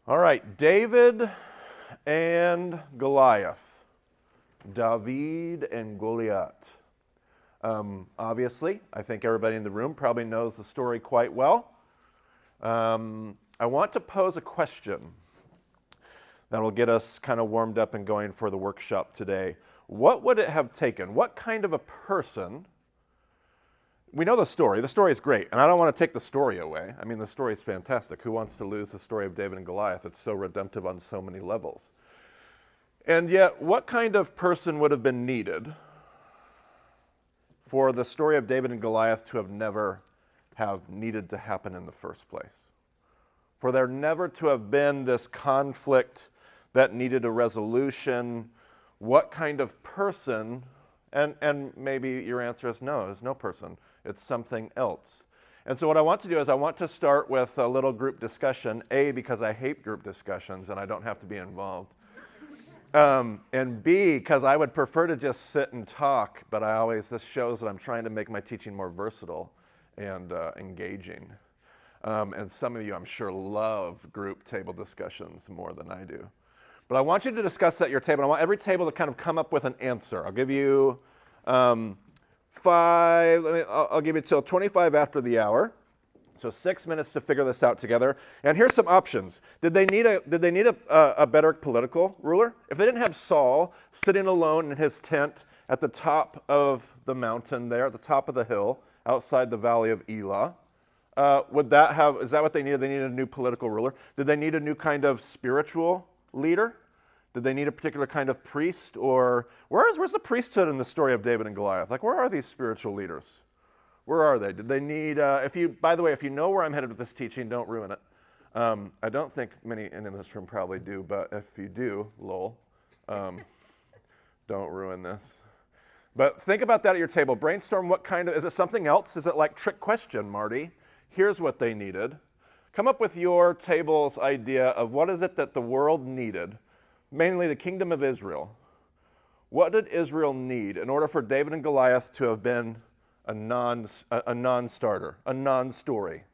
All right, David and Goliath. David and Goliath. Obviously, I think everybody in the room probably knows the story quite well. I want to pose a question that will get us kind of warmed up and going for the workshop today. What would it have taken? What kind of a person? We know the story. The story is great, and I don't want to take the story away. I mean, the story is fantastic. Who wants to lose the story of David and Goliath? It's so redemptive on so many levels. And yet, what kind of person would have been needed for the story of David and Goliath to have never have needed to happen in the first place? For there never to have been this conflict that needed a resolution? What kind of person? And maybe your answer is no, there's no person. It's something else. And so what I want to do is I want to start with a little group discussion, A, because I hate group discussions and I don't have to be involved. And B, because I would prefer to just sit and talk, but this shows that I'm trying to make my teaching more versatile and engaging. And some of you, I'm sure, love group table discussions more than I do. But I want you to discuss at your table. I want every table to kind of come up with an answer. I'll give you I'll give you till 25 after the hour. So 6 minutes to figure this out together. And here's some options. Did they need a better political ruler? If they didn't have Saul sitting alone in his tent at the top of the mountain there, at the top of the hill, outside the valley of Elah, is that what they needed? They needed a new political ruler. Did they need a new kind of spiritual leader? Did they need a particular kind of priest? Or where's the priesthood in the story of David and Goliath? Like, where are these spiritual leaders? Where are they? Did they need, by the way, if you know where I'm headed with this teaching, don't ruin it. I don't think many in this room probably do, but if you do, lol, don't ruin this. But think about that at your table. Brainstorm is it something else? Is it like trick question, Marty? Here's what they needed. Come up with your table's idea of what is it that the world needed, mainly the kingdom of Israel. What did Israel need in order for David and Goliath to have been a non-starter, a non-story?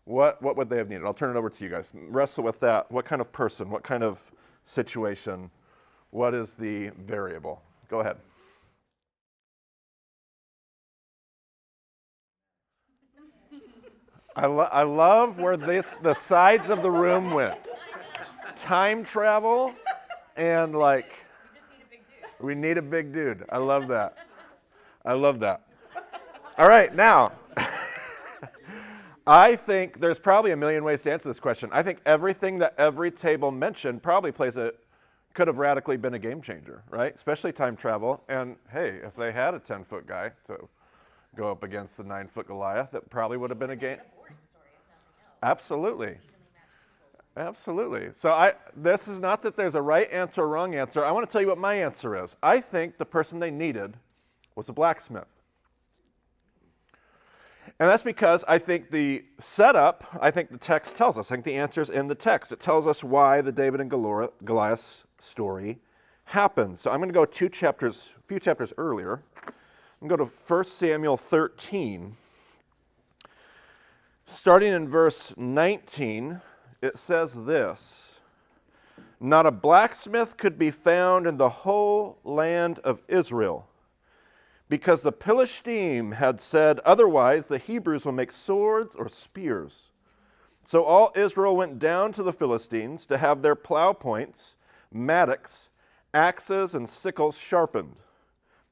What would they have needed? I'll turn it over to you guys. Wrestle with that. What kind of person? What kind of situation? What is the variable? Go ahead. I love where the sides of the room went. Time travel and we need a big dude. I love that. All right, now, I think there's probably a million ways to answer this question. I think everything that every table mentioned probably could have radically been a game changer, right? Especially time travel. And hey, if they had a 10-foot guy to go up against the 9-foot Goliath, it probably would have been a game. Absolutely. So this is not that there's a right answer or wrong answer. I want to tell you what my answer is. I think the person they needed was a blacksmith. And that's because I think the text tells us. I think the answer is in the text. It tells us why the David and Goliath story happened. So I'm going to go a few chapters earlier. I'm going to go to 1 Samuel 13. Starting in verse 19, it says this: "Not a blacksmith could be found in the whole land of Israel, because the Philistine had said, otherwise the Hebrews will make swords or spears. So all Israel went down to the Philistines to have their plow points, mattocks, axes, and sickles sharpened.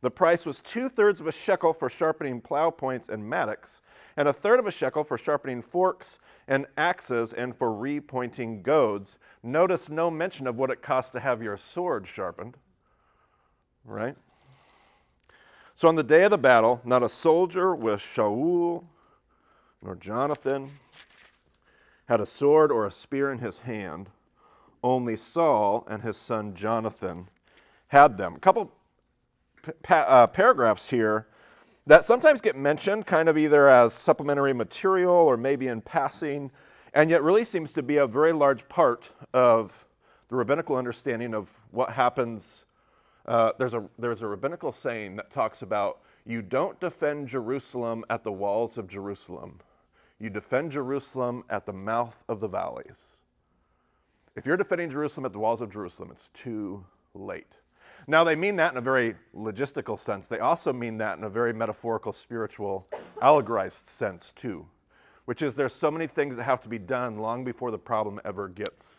The price was 2/3 of a shekel for sharpening plow points and mattocks, and 1/3 of a shekel for sharpening forks and axes and for repointing goads." Notice no mention of what it costs to have your sword sharpened, right? "So on the day of the battle, not a soldier with Shaul nor Jonathan had a sword or a spear in his hand. Only Saul and his son Jonathan had them." A couple paragraphs here that sometimes get mentioned kind of either as supplementary material or maybe in passing, and yet really seems to be a very large part of the rabbinical understanding of what happens. There's a rabbinical saying that talks about you don't defend Jerusalem at the walls of Jerusalem. You defend Jerusalem at the mouth of the valleys. If you're defending Jerusalem at the walls of Jerusalem, it's too late. Now, they mean that in a very logistical sense. They also mean that in a very metaphorical, spiritual, allegorized sense, too, which is there's so many things that have to be done long before the problem ever gets.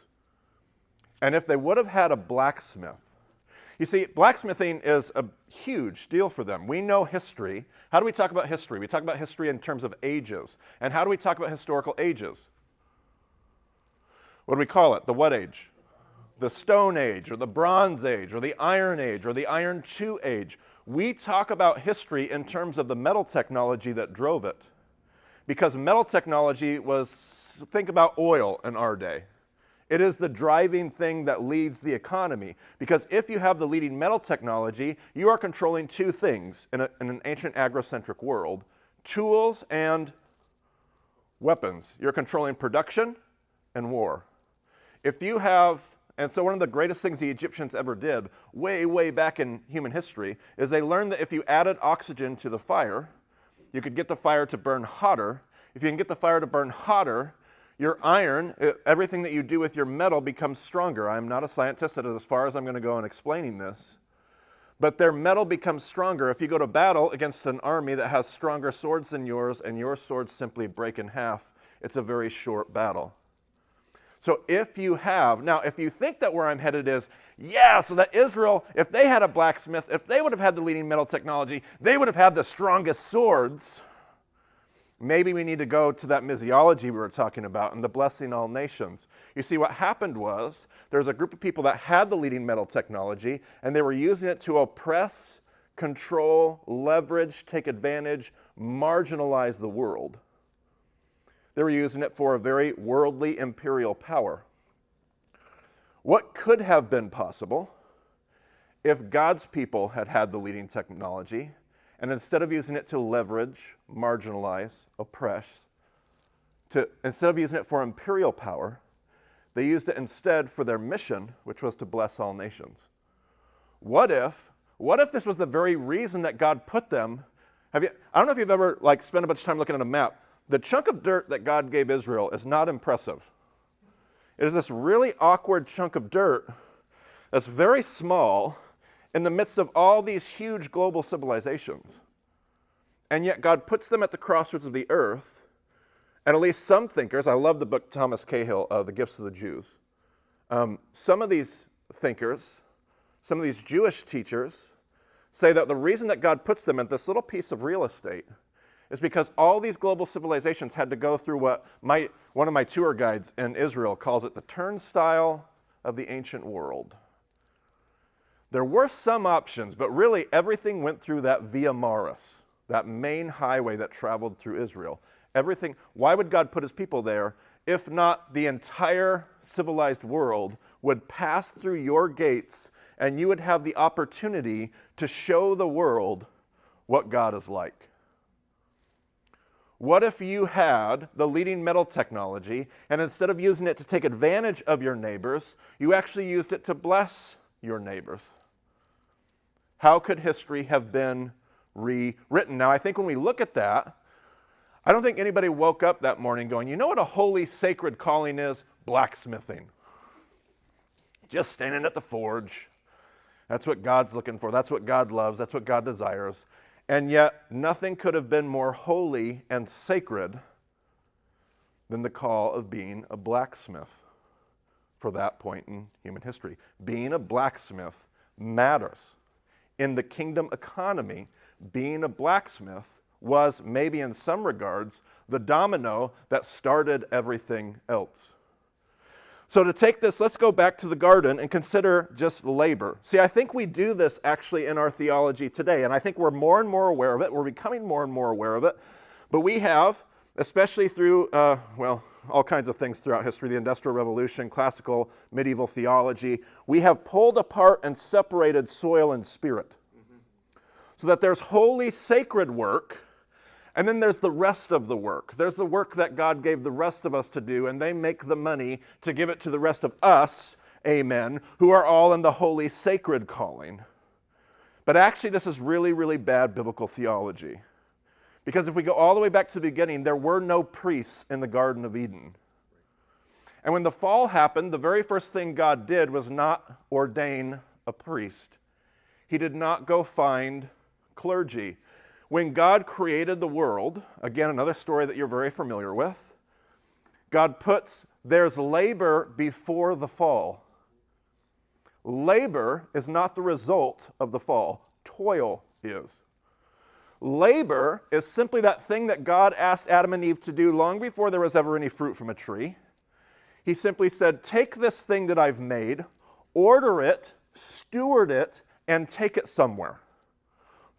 And if they would have had a blacksmith, you see, blacksmithing is a huge deal for them. We know history. How do we talk about history? We talk about history in terms of ages. And how do we talk about historical ages? What do we call it? The what age? The Stone Age, or the Bronze Age, or the Iron Age, or the Iron II Age. We talk about history in terms of the metal technology that drove it. Because metal technology was, think about oil in our day. It is the driving thing that leads the economy. Because if you have the leading metal technology, you are controlling two things in an ancient agrocentric world: tools and weapons. You're controlling production and war. If you have, and so one of the greatest things the Egyptians ever did, way, way back in human history, is they learned that if you added oxygen to the fire, you could get the fire to burn hotter. If you can get the fire to burn hotter, your iron, everything that you do with your metal becomes stronger. I'm not a scientist, that is as far as I'm going to go in explaining this. But their metal becomes stronger. If you go to battle against an army that has stronger swords than yours, and your swords simply break in half, it's a very short battle. So if you have, now if you think that where I'm headed is, yeah, so that Israel, if they had a blacksmith, if they would have had the leading metal technology, they would have had the strongest swords. Maybe we need to go to that missiology we were talking about and the blessing all nations. You see, what happened was there's a group of people that had the leading metal technology, and they were using it to oppress, control, leverage, take advantage, marginalize the world. They were using it for a very worldly imperial power. What could have been possible if God's people had had the leading technology, and instead of using it to leverage, marginalize, oppress, instead of using it for imperial power, they used it instead for their mission, which was to bless all nations? What if this was the very reason that God put them? I don't know if you've ever spent a bunch of time looking at a map. The chunk of dirt that God gave Israel is not impressive. It is this really awkward chunk of dirt that's very small in the midst of all these huge global civilizations. And yet God puts them at the crossroads of the earth, and at least some thinkers, I love the book Thomas Cahill, The Gifts of the Jews. Some of these thinkers, some of these Jewish teachers, say that the reason that God puts them in this little piece of real estate is because all these global civilizations had to go through what one of my tour guides in Israel calls it the turnstile of the ancient world. There were some options, but really everything went through that Via Maris, that main highway that traveled through Israel. Everything. Why would God put his people there if not the entire civilized world would pass through your gates, and you would have the opportunity to show the world what God is like? What if you had the leading metal technology, and instead of using it to take advantage of your neighbors, you actually used it to bless your neighbors? How could history have been rewritten? Now, I think when we look at that, I don't think anybody woke up that morning going, you know what a holy, sacred calling is? Blacksmithing. Just standing at the forge. That's what God's looking for. That's what God loves. That's what God desires. And yet, nothing could have been more holy and sacred than the call of being a blacksmith for that point in human history. Being a blacksmith matters. In the kingdom economy, being a blacksmith was, maybe in some regards, the domino that started everything else. So to take this, let's go back to the garden and consider just labor. See, I think we do this actually in our theology today, and I think we're more and more aware of it. We're becoming more and more aware of it. But we have, especially through, all kinds of things throughout history, the Industrial Revolution, classical, medieval theology, we have pulled apart and separated soil and spirit. So that there's holy, sacred work, and then there's the rest of the work. There's the work that God gave the rest of us to do, and they make the money to give it to the rest of us, amen, who are all in the holy, sacred calling. But actually, this is really, really bad biblical theology. Because if we go all the way back to the beginning, there were no priests in the Garden of Eden. And when the fall happened, the very first thing God did was not ordain a priest. He did not go find clergy. When God created the world, again, another story that you're very familiar with, God puts there's labor before the fall. Labor is not the result of the fall. Toil is. Labor is simply that thing that God asked Adam and Eve to do long before there was ever any fruit from a tree. He simply said, take this thing that I've made, order it, steward it, and take it somewhere.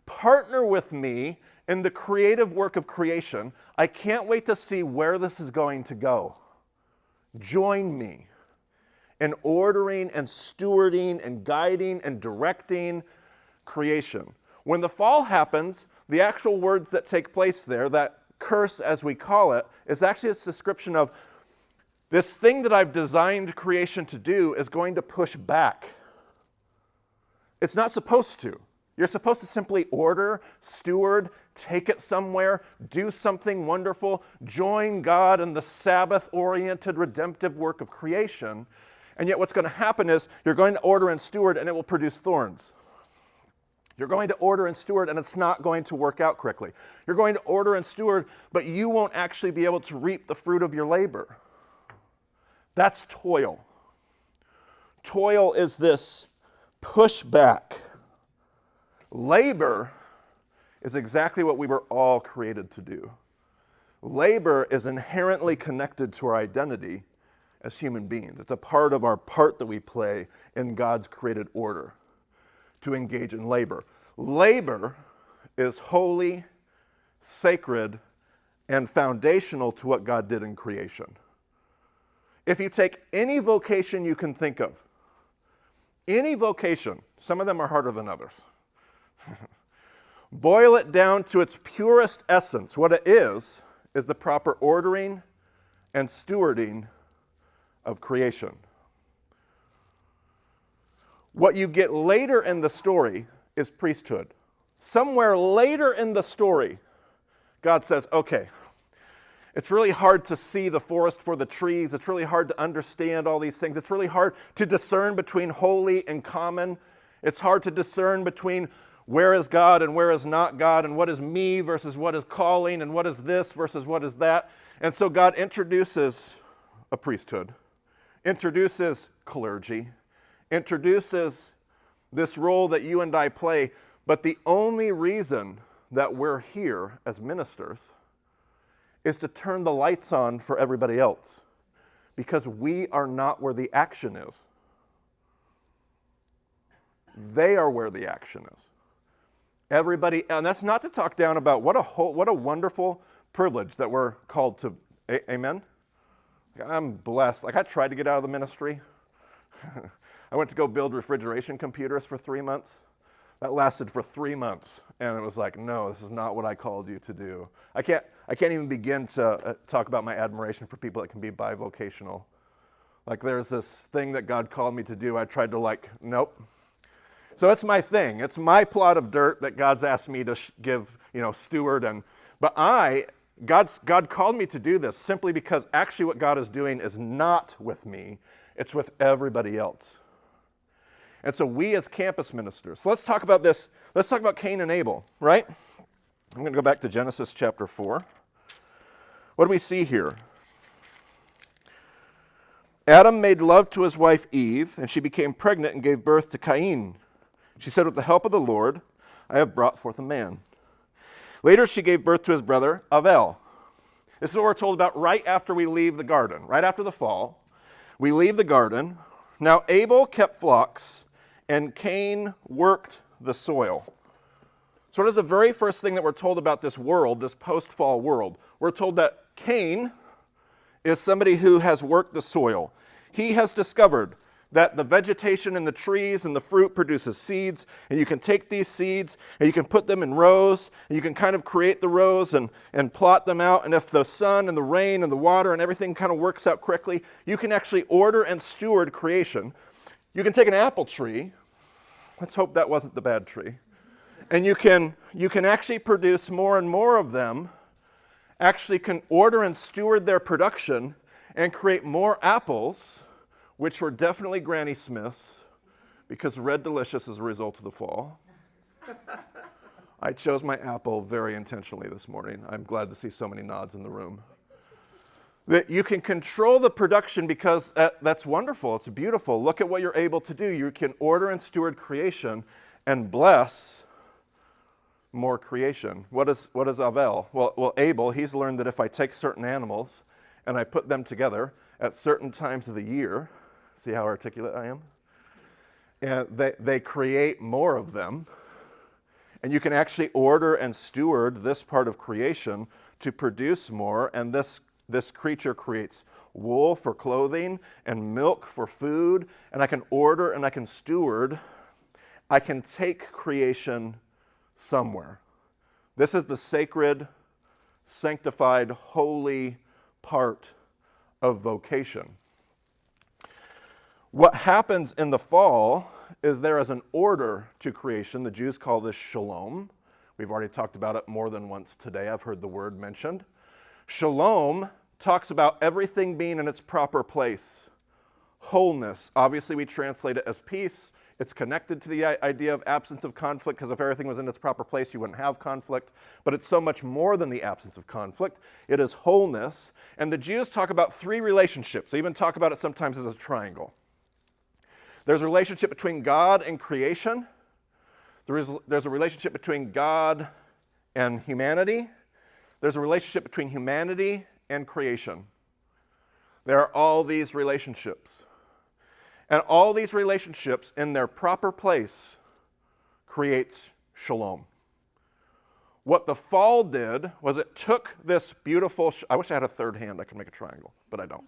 Partner with me in the creative work of creation. I can't wait to see where this is going to go. Join me in ordering and stewarding and guiding and directing creation. When the fall happens, the actual words that take place there, that curse as we call it, is actually its description of this thing that I've designed creation to do is going to push back. It's not supposed to. You're supposed to simply order, steward, take it somewhere, do something wonderful, join God in the Sabbath-oriented redemptive work of creation. And yet what's going to happen is you're going to order and steward and it will produce thorns. You're going to order and steward and it's not going to work out correctly. You're going to order and steward, but you won't actually be able to reap the fruit of your labor. That's toil. Toil is this pushback. Labor is exactly what we were all created to do. Labor is inherently connected to our identity as human beings. It's a part of our part that we play in God's created order to engage in labor. Labor is holy, sacred, and foundational to what God did in creation. If you take any vocation you can think of, any vocation, some of them are harder than others, boil it down to its purest essence. What it is the proper ordering and stewarding of creation. What you get later in the story is priesthood. Somewhere later in the story, God says, okay, it's really hard to see the forest for the trees. It's really hard to understand all these things. It's really hard to discern between holy and common. It's hard to discern between where is God and where is not God, and what is me versus what is calling, and what is this versus what is that. And so God introduces a priesthood, introduces clergy, introduces this role that you and I play. But the only reason that we're here as ministers is to turn the lights on for everybody else, because we are not where the action is. They are where the action is. Everybody, and that's not to talk down about what a wonderful privilege that we're called to. Amen? I'm blessed. Like, I tried to get out of the ministry. I went to go build refrigeration computers for 3 months. That lasted for 3 months, and it was like, no, this is not what I called you to do. I can't even begin to talk about my admiration for people that can be bivocational. Like, there's this thing that God called me to do. I tried to nope. So it's my thing. It's my plot of dirt that God's asked me to give, steward. But God called me to do this simply because actually what God is doing is not with me. It's with everybody else. And so we as campus ministers, so let's talk about this. Let's talk about Cain and Abel, right? I'm going to go back to Genesis chapter 4. What do we see here? Adam made love to his wife Eve, and she became pregnant and gave birth to Cain. She said, with the help of the Lord, I have brought forth a man. Later she gave birth to his brother Abel. This is what we're told about right after we leave the garden, right after the fall. We leave the garden. Now Abel kept flocks, and Cain worked the soil. So what is the very first thing that we're told about this world, this post-fall world? We're told that Cain is somebody who has worked the soil. He has discovered that the vegetation and the trees and the fruit produces seeds, and you can take these seeds and you can put them in rows, and you can kind of create the rows and plot them out, and if the sun and the rain and the water and everything kind of works out correctly, you can actually order and steward creation. You can take an apple tree, let's hope that wasn't the bad tree, and you can actually produce more and more of them, actually can order and steward their production, and create more apples, which were definitely Granny Smith's, because Red Delicious is a result of the fall. I chose my apple very intentionally this morning. I'm glad to see so many nods in the room. That you can control the production because that's wonderful. It's beautiful. Look at what you're able to do. You can order and steward creation and bless more creation. What is Avel? Well, Abel, he's learned that if I take certain animals and I put them together at certain times of the year, see how articulate I am? And they create more of them. And you can actually order and steward this part of creation to produce more, and this creature creates wool for clothing and milk for food, and I can order and I can steward. I can take creation somewhere. This is the sacred, sanctified, holy part of vocation. What happens in the fall is there is an order to creation. The Jews call this shalom. We've already talked about it more than once today. I've heard the word mentioned. Shalom talks about everything being in its proper place. Wholeness, obviously we translate it as peace. It's connected to the idea of absence of conflict, because if everything was in its proper place, you wouldn't have conflict. But it's so much more than the absence of conflict. It is wholeness. And the Jews talk about three relationships. They even talk about it sometimes as a triangle. There's a relationship between God and creation. There's a relationship between God and humanity. There's a relationship between humanity and creation. There are all these relationships. And all these relationships in their proper place creates shalom. What the fall did was it took this beautiful, I wish I had a third hand I could make a triangle, but I don't.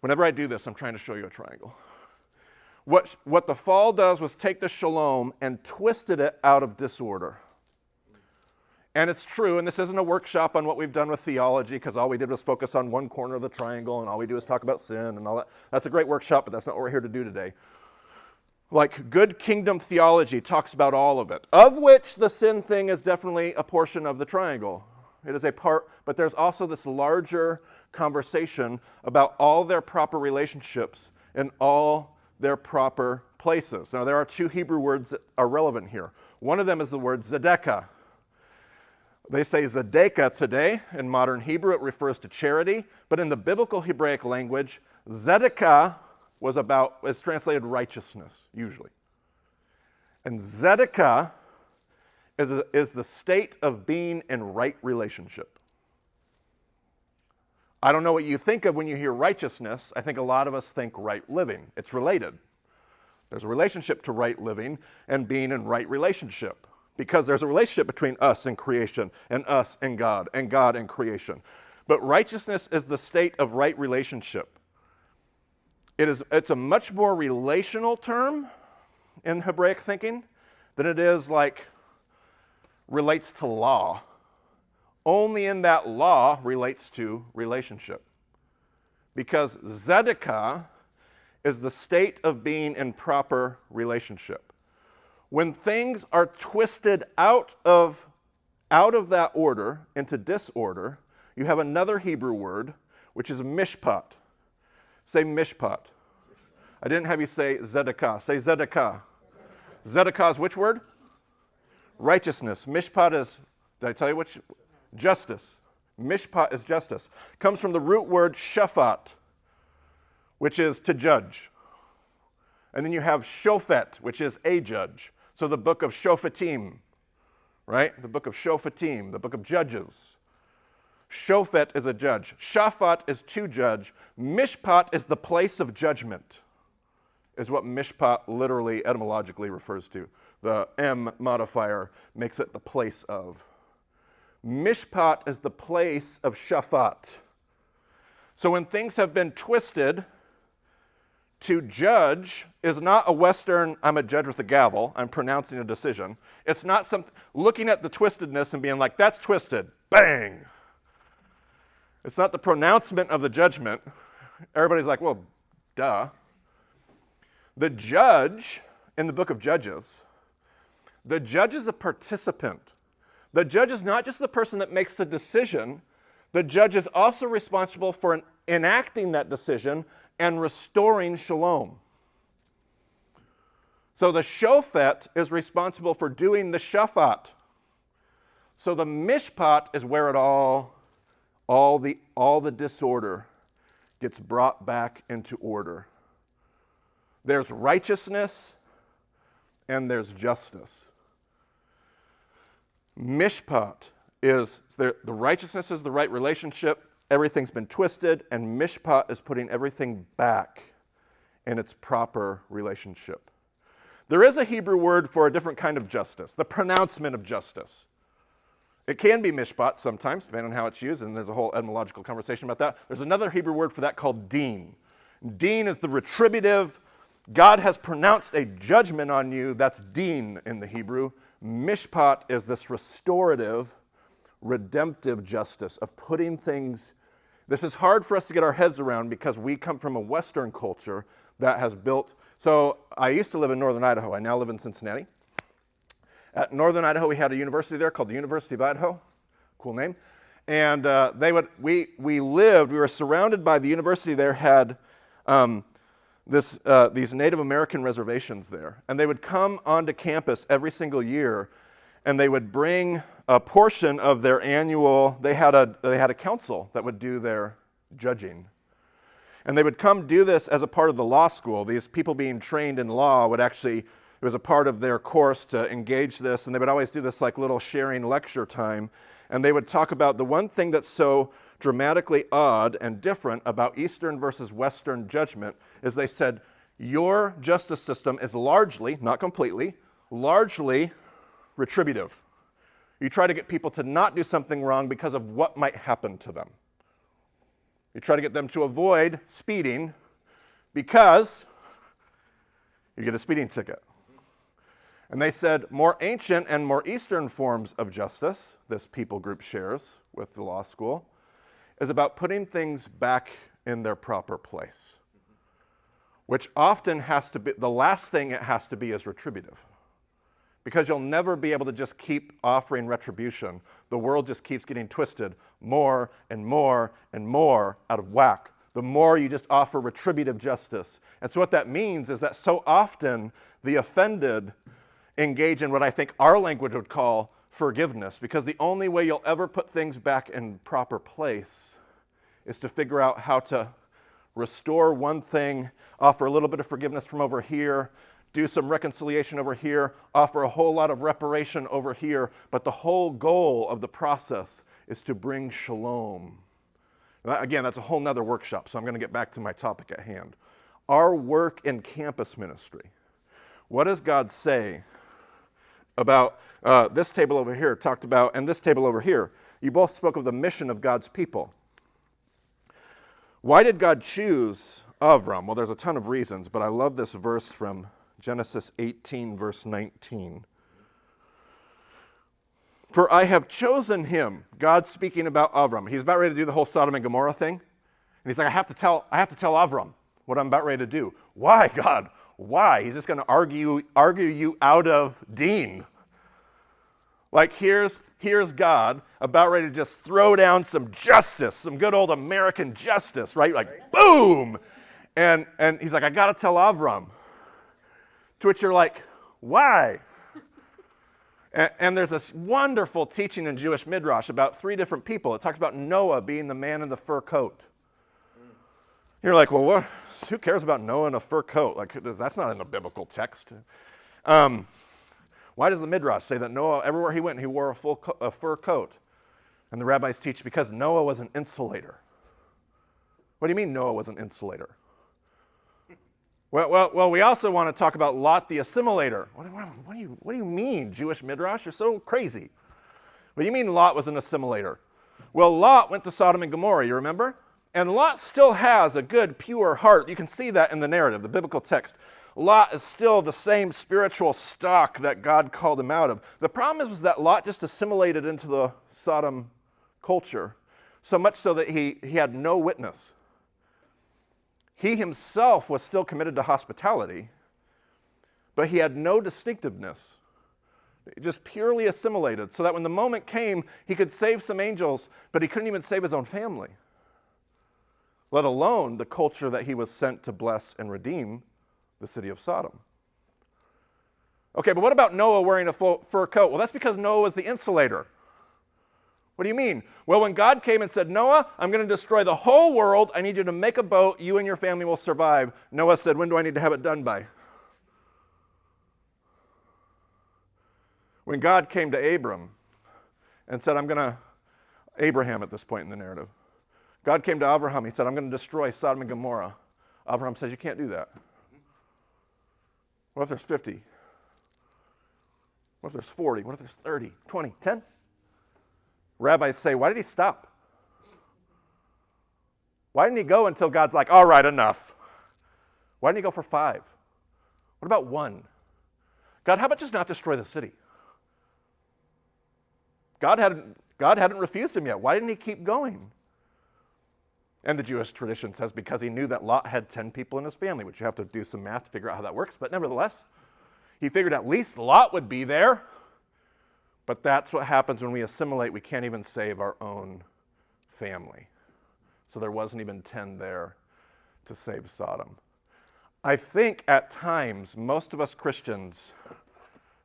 Whenever I do this, I'm trying to show you a triangle. What the fall does was take the shalom and twisted it out of disorder. And it's true, and this isn't a workshop on what we've done with theology, because all we did was focus on one corner of the triangle, and all we do is talk about sin and all that. That's a great workshop, but that's not what we're here to do today. Like, good kingdom theology talks about all of it, of which the sin thing is definitely a portion of the triangle. It is a part, but there's also this larger conversation about all their proper relationships and all their proper places. Now, there are two Hebrew words that are relevant here. One of them is the word zedekah. They say zedekah today. In modern Hebrew, it refers to charity. But in the biblical Hebraic language, zedekah is translated righteousness, usually. And zedekah is the state of being in right relationship. I don't know what you think of when you hear righteousness. I think a lot of us think right living. It's related. There's a relationship to right living and being in right relationship, because there's a relationship between us and creation and us and God and creation. But righteousness is the state of right relationship. It's a much more relational term in Hebraic thinking than it is like relates to law. Only in that law relates to relationship. Because zedekah is the state of being in proper relationship. When things are twisted out of that order into disorder, you have another Hebrew word, which is mishpat. Say mishpat. I didn't have you say zedekah. Say zedekah. Zedekah is which word? Righteousness. Mishpat is, did I tell you which? Justice. Mishpat is justice. Comes from the root word shafat, which is to judge. And then you have shofet, which is a judge. So the book of Shophatim, right? The book of Shophatim, the book of Judges. Shofet is a judge. Shafat is to judge. Mishpat is the place of judgment, is what mishpat literally, etymologically refers to. The M modifier makes it the place of. Mishpat is the place of shafat. So when things have been twisted, to judge is not a Western, I'm a judge with a gavel, I'm pronouncing a decision. It's not looking at the twistedness and being like, that's twisted, bang. It's not the pronouncement of the judgment. Everybody's like, well, duh. The judge in the book of Judges, the judge is a participant. The judge is not just the person that makes the decision. the judge is also responsible for enacting that decision and restoring shalom. So the shofet is responsible for doing the shafat. So the mishpat is where it all the disorder gets brought back into order. There's righteousness and there's justice. Mishpat is the righteousness is the right relationship. Everything's been twisted, and mishpat is putting everything back in its proper relationship. There is a Hebrew word for a different kind of justice, the pronouncement of justice. It can be mishpat sometimes, depending on how it's used, and there's a whole etymological conversation about that. There's another Hebrew word for that called din. Din is the retributive. God has pronounced a judgment on you. That's din in the Hebrew. Mishpat is this restorative, redemptive justice of putting things. This is hard for us to get our heads around because we come from a Western culture that has built. So I used to live in northern Idaho. I now live in Cincinnati. At northern Idaho, we had a university there called the University of Idaho. Cool name. And we were surrounded by the university there, had these Native American reservations there. And they would come onto campus every single year, and they would bring a portion of their annual, they had a council that would do their judging. And they would come do this as a part of the law school. These people being trained in law would actually, it was a part of their course to engage this, and they would always do this like little sharing lecture time. And they would talk about the one thing that's so dramatically odd and different about Eastern versus Western judgment is they said, your justice system is largely, not completely, largely retributive. You try to get people to not do something wrong because of what might happen to them. You try to get them to avoid speeding because you get a speeding ticket. And they said more ancient and more Eastern forms of justice, this people group shares with the law school, is about putting things back in their proper place, which often has to be, the last thing it has to be is retributive. Because you'll never be able to just keep offering retribution. The world just keeps getting twisted more and more and more out of whack. The more you just offer retributive justice. And so what that means is that so often the offended engage in what I think our language would call forgiveness, because the only way you'll ever put things back in proper place is to figure out how to restore one thing, offer a little bit of forgiveness from over here, do some reconciliation over here, offer a whole lot of reparation over here, but the whole goal of the process is to bring shalom. Again, that's a whole nother workshop, so I'm going to get back to my topic at hand. Our work in campus ministry. What does God say about this table over here talked about, and this table over here? You both spoke of the mission of God's people. Why did God choose Avram? Well, there's a ton of reasons, but I love this verse from Genesis 18, verse 19. For I have chosen him, God speaking about Avram. He's about ready to do the whole Sodom and Gomorrah thing. And he's like, I have to tell Avram what I'm about ready to do. Why, God? Why? He's just going to argue you out of Dean. Like here's God about ready to just throw down some justice, some good old American justice, right? Like boom. And he's like, I got to tell Avram. To which you're like, why? And there's this wonderful teaching in Jewish Midrash about three different people. It talks about Noah being the man in the fur coat. You're like, well, what? Who cares about Noah in a fur coat? Like, that's not in the biblical text. Why does the Midrash say that Noah, everywhere he went, he wore a fur coat? And the rabbis teach because Noah was an insulator. What do you mean Noah was an insulator? Well, we also want to talk about Lot the assimilator. What do you mean, Jewish Midrash? You're so crazy. What do you mean Lot was an assimilator? Well, Lot went to Sodom and Gomorrah, you remember? And Lot still has a good, pure heart. You can see that in the narrative, the biblical text. Lot is still the same spiritual stock that God called him out of. The problem was that Lot just assimilated into the Sodom culture, so much so that he had no witness. He himself was still committed to hospitality, but he had no distinctiveness. just purely assimilated, so that when the moment came, he could save some angels, but he couldn't even save his own family, let alone the culture that he was sent to bless and redeem, the city of Sodom. Okay, but what about Noah wearing a fur coat? Well, that's because Noah was the insulator. What do you mean? Well, when God came and said, Noah, I'm going to destroy the whole world. I need you to make a boat. You and your family will survive. Noah said, when do I need to have it done by? When God came to Abraham and said, Abraham at this point in the narrative. God came to Abraham. He said, I'm going to destroy Sodom and Gomorrah. Abraham says, you can't do that. What if there's 50? What if there's 40? What if there's 30, 20, 10? Rabbis say, why did he stop? Why didn't he go until God's like, all right, enough? Why didn't he go for 5? What about 1? God, how about just not destroy the city? God hadn't refused him yet. Why didn't he keep going? And the Jewish tradition says because he knew that Lot had 10 people in his family, which you have to do some math to figure out how that works. But nevertheless, he figured at least Lot would be there. But that's what happens when we assimilate. We can't even save our own family. So there wasn't even 10 there to save Sodom. I think at times, most of us Christians,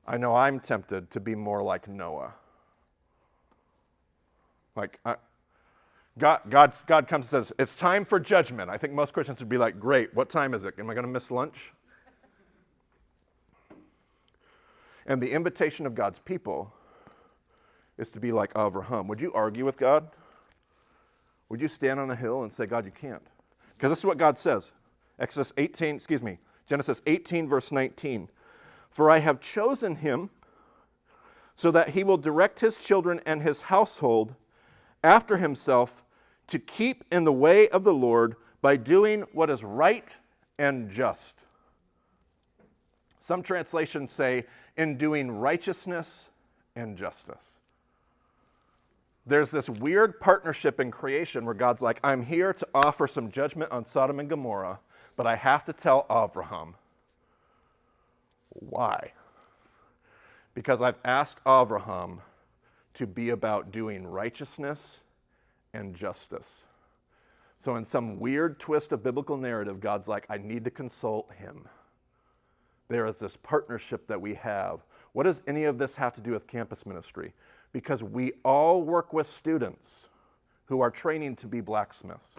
I know I'm tempted to be more like Noah. Like, God comes and says, it's time for judgment. I think most Christians would be like, great, what time is it? Am I going to miss lunch? And the invitation of God's people is to be like Avraham. Would you argue with God? Would you stand on a hill and say, God, you can't? Because this is what God says. Genesis 18, verse 19. For I have chosen him so that he will direct his children and his household after himself to keep in the way of the Lord by doing what is right and just. Some translations say, in doing righteousness and justice. There's this weird partnership in creation where God's like, I'm here to offer some judgment on Sodom and Gomorrah, but I have to tell Avraham. Why? Because I've asked Avraham to be about doing righteousness and justice. So in some weird twist of biblical narrative, God's like, I need to consult him. There is this partnership that we have. What does any of this have to do with campus ministry? Because we all work with students who are training to be blacksmiths.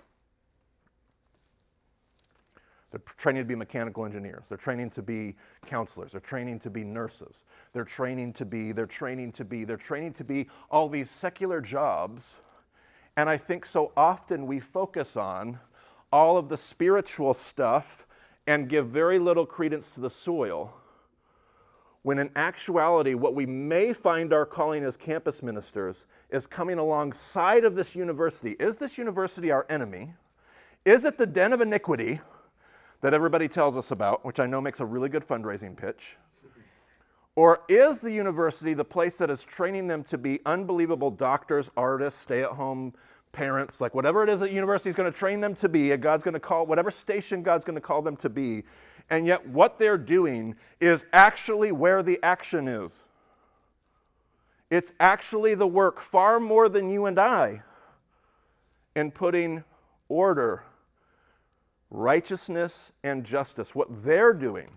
They're training to be mechanical engineers. They're training to be counselors. They're training to be nurses. They're training to be all these secular jobs. And I think so often we focus on all of the spiritual stuff and give very little credence to the soil, when in actuality, what we may find our calling as campus ministers is coming alongside of this university. Is this university our enemy? Is it the den of iniquity that everybody tells us about, which I know makes a really good fundraising pitch? Or is the university the place that is training them to be unbelievable doctors, artists, stay-at-home parents, like whatever it is that university is going to train them to be, and God's going to call, whatever station God's going to call them to be, and yet what they're doing is actually where the action is. It's actually the work far more than you and I in putting order, righteousness, and justice, what they're doing.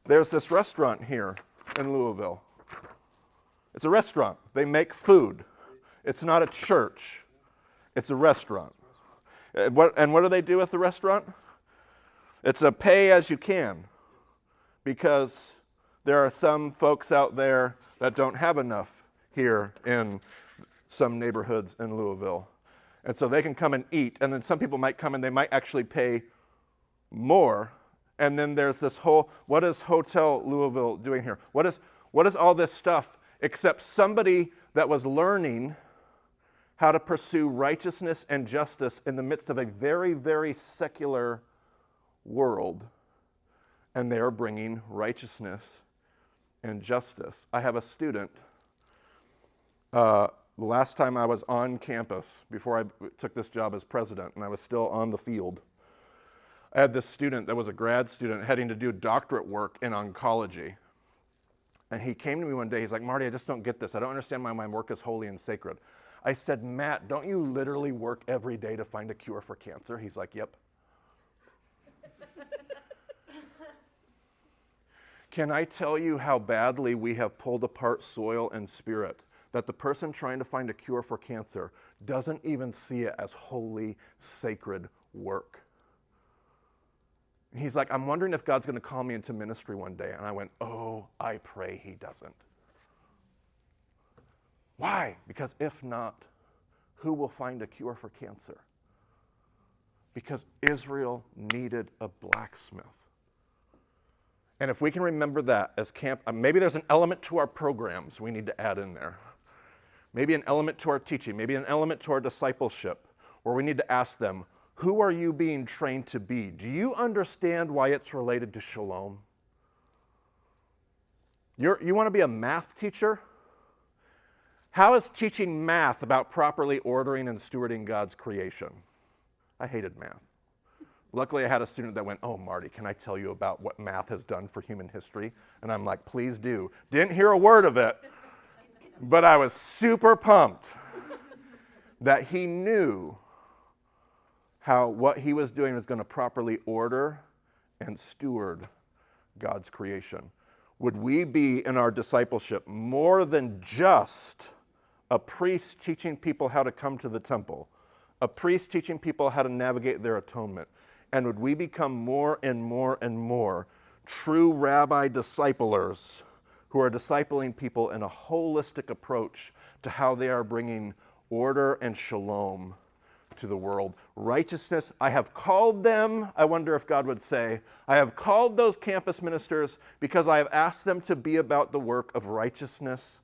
There's this restaurant here in Louisville. It's a restaurant. They make food. It's not a church. It's a restaurant. And what do they do with the restaurant? It's a pay as you can, because there are some folks out there that don't have enough here in some neighborhoods in Louisville. And so they can come and eat, and then some people might come and they might actually pay more. And then there's this whole, what is Hotel Louisville doing here? What is all this stuff except somebody that was learning how to pursue righteousness and justice in the midst of a very, very secular world, and they are bringing righteousness and justice. I have a student, the last time I was on campus, before I took this job as president, and I was still on the field, I had this student that was a grad student heading to do doctorate work in oncology. And he came to me one day, he's like, Marty, I just don't get this. I don't understand why my work is holy and sacred. I said, Matt, don't you literally work every day to find a cure for cancer? He's like, yep. Can I tell you how badly we have pulled apart soil and spirit, that the person trying to find a cure for cancer doesn't even see it as holy, sacred work? He's like, I'm wondering if God's going to call me into ministry one day. And I went, oh, I pray he doesn't. Why? Because if not, who will find a cure for cancer? Because Israel needed a blacksmith. And if we can remember that as camp, maybe there's an element to our programs we need to add in there. Maybe an element to our teaching, maybe an element to our discipleship, where we need to ask them, who are you being trained to be? Do you understand why it's related to shalom? You want to be a math teacher? How is teaching math about properly ordering and stewarding God's creation? I hated math. Luckily, I had a student that went, oh, Marty, can I tell you about what math has done for human history? And I'm like, please do. Didn't hear a word of it, but I was super pumped that he knew how what he was doing was going to properly order and steward God's creation. Would we be in our discipleship more than just a priest teaching people how to come to the temple, a priest teaching people how to navigate their atonement? And would we become more and more and more true rabbi disciplers who are discipling people in a holistic approach to how they are bringing order and shalom to the world? Righteousness, I have called them, I wonder if God would say, I have called those campus ministers because I have asked them to be about the work of righteousness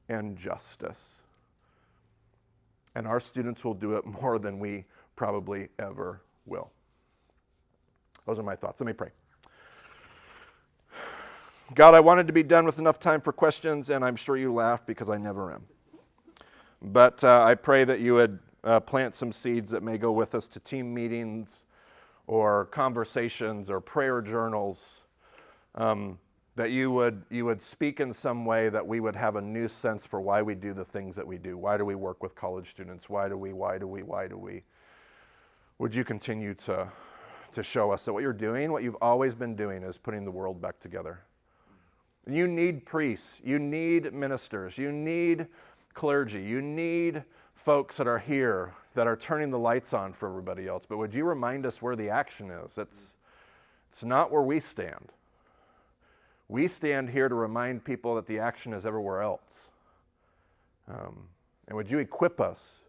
and justice. And our students will do it more than we probably ever will. Those are my thoughts. Let me pray. God, I wanted to be done with enough time for questions, and I'm sure you laughed because I never am. But I pray that you would plant some seeds that may go with us to team meetings or conversations or prayer journals, that you would speak in some way that we would have a new sense for why we do the things that we do. Why do we work with college students? Why do we? Would you continue to show us that what you're doing, what you've always been doing, is putting the world back together? You need priests, you need ministers, you need clergy, you need folks that are here that are turning the lights on for everybody else. But would you remind us where the action is? It's not where we stand. We stand here to remind people that the action is everywhere else. And would you equip us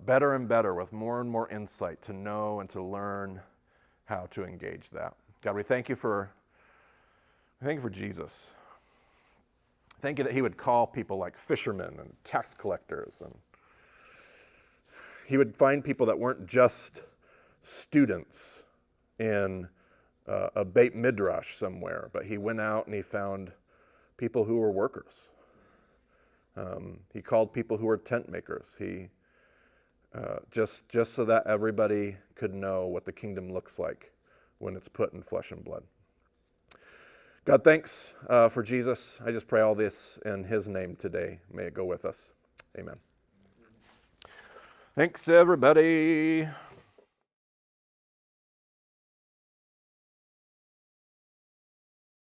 better and better with more and more insight to know and to learn how to engage that. God, we thank you for Jesus. Thank you that he would call people like fishermen and tax collectors, and he would find people that weren't just students in a Beit Midrash somewhere, but he went out and he found people who were workers. He called people who were tent makers. He just so that everybody could know what the kingdom looks like when it's put in flesh and blood. God, thanks for Jesus. I just pray all this in his name today. May it go with us. Amen. Thanks, everybody.